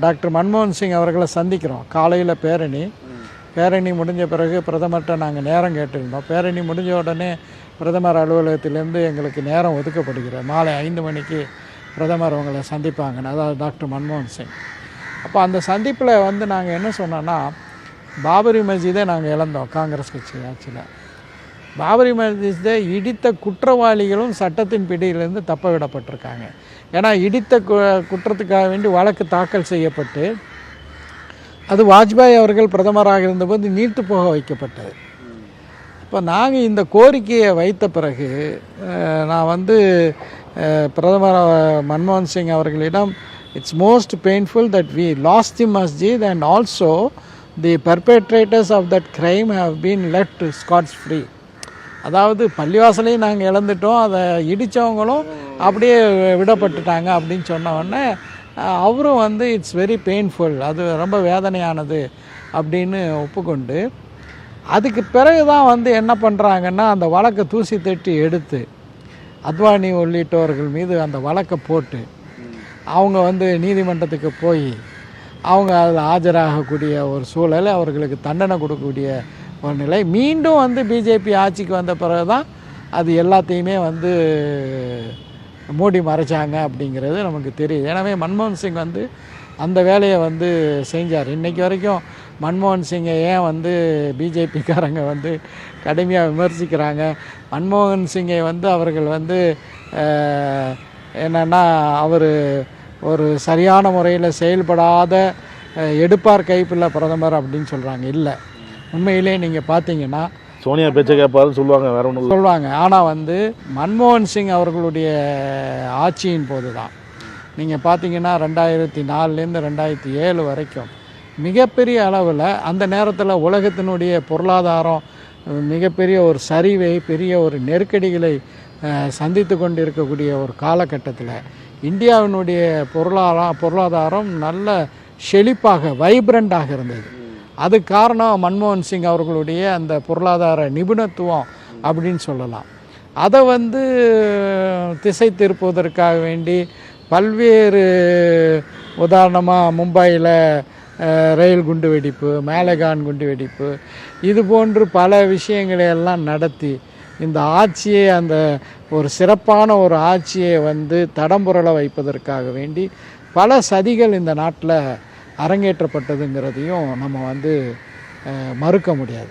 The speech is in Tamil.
டாக்டர் மன்மோகன் சிங் அவர்களை சந்திக்கிறோம். காலையில் பேரணி முடிஞ்ச பிறகு பிரதமர்கிட்ட நாங்கள் நேரம் கேட்டிருந்தோம். பேரணி முடிஞ்ச உடனே பிரதமர் அலுவலகத்திலேருந்து எங்களுக்கு நேரம் ஒதுக்கப்படுகிற மாலை 5 மணிக்கு பிரதமர் அவங்களை சந்திப்பாங்கன்னு, அதாவது டாக்டர் மன்மோகன் சிங். அப்போ அந்த சந்திப்பில் நாங்கள் என்ன சொன்னோன்னா, பாபரி மஸ்ஜிதை நாங்கள் இழந்தோம் காங்கிரஸ் கட்சி ஆட்சியில். பாபரி மஸ்ஜிதை இடித்த குற்றவாளிகளும் சட்டத்தின் பிடியிலிருந்து தப்ப விடப்பட்டிருக்காங்க. ஏன்னா இடித்த குற்றத்துக்காக வேண்டி வழக்கு தாக்கல் செய்யப்பட்டு அது வாஜ்பாய் அவர்கள் பிரதமராக இருந்தபோது நீர்த்து போக வைக்கப்பட்டது. இப்போ நாங்கள் இந்த கோரிக்கையை வைத்த பிறகு நான் பிரதமர் மன்மோகன் சிங் அவர்களிடம், it's most painful that we lost the masjid and also the perpetrators of that crime have been left scot free. அதாவது பள்ளிவாசலையும் நாங்கள் இழந்துட்டோம், அதை இடித்தவங்களும் அப்படியே விடப்பட்டுட்டாங்க அப்படின்னு சொன்ன உடனே அவரும் இட்ஸ் வெரி பெயின்ஃபுல், அது ரொம்ப வேதனையானது அப்படின்னு ஒப்புக்கொண்டு, அதுக்கு பிறகு தான் என்ன பண்ணுறாங்கன்னா, அந்த வழக்கை தூசி தட்டி எடுத்து அத்வானி உள்ளிட்டவர்கள் மீது அந்த வழக்கை போட்டு அவங்க நீதிமன்றத்துக்கு போய் அவங்க அதில் ஆஜராகக்கூடிய ஒரு சூழல், அவர்களுக்கு தண்டனை கொடுக்கக்கூடிய ஒரு நிலை. மீண்டும் பிஜேபி ஆட்சிக்கு வந்த பிறகு தான் அது எல்லாத்தையுமே மூடி மறைச்சாங்க அப்படிங்கிறது நமக்கு தெரியுது. எனவே மன்மோகன் சிங் அந்த வேலையை செஞ்சார். இன்றைக்கி வரைக்கும் மன்மோகன் சிங்கை ஏன் பிஜேபிக்காரங்க கடுமையாக விமர்சிக்கிறாங்க. மன்மோகன் சிங்கை அவர்கள் என்னென்னா, அவர் ஒரு சரியான முறையில் செயல்படாத எடுப்பார் கைப்பில்ல பிரதமர் அப்படின்னு சொல்கிறாங்க. இல்லை, உண்மையிலே நீங்கள் பார்த்தீங்கன்னா சோனியா பேச்சை கேட்பாருன்னு சொல்லுவாங்க, வேற ஒன்று சொல்லுவாங்க. ஆனால் மன்மோகன் சிங் அவர்களுடைய ஆட்சியின் போது தான் நீங்கள் பார்த்தீங்கன்னா 2004லேருந்து 2007 வரைக்கும் மிகப்பெரிய அளவில் அந்த நேரத்தில் உலகத்தினுடைய பொருளாதாரம் மிகப்பெரிய ஒரு சரிவை, பெரிய ஒரு நெருக்கடிகளை சந்தித்து கொண்டு இருக்கக்கூடிய ஒரு காலகட்டத்தில் இந்தியாவினுடைய பொருளாதாரம் நல்ல செழிப்பாக வைப்ரண்டாக இருந்தது. அது காரணம் மன்மோகன் சிங் அவர்களுடைய அந்த பொருளாதார நிபுணத்துவம் அப்படின்னு சொல்லலாம். அதை திசை திருப்புவதற்காக வேண்டி பல்வேறு, உதாரணமாக மும்பையில் ரயில் குண்டு வெடிப்பு, மேலகான் குண்டு வெடிப்பு, இது போன்று பல விஷயங்களை எல்லாம் நடத்தி இந்த ஆட்சியை, அந்த ஒரு சிறப்பான ஒரு ஆட்சியை தடம்புரள வைப்பதற்காக வேண்டி பல சதிகள் இந்த நாட்டில் அரங்கேற்றப்பட்டதுங்கிறதையும் நம்ம மறுக்க முடியாது.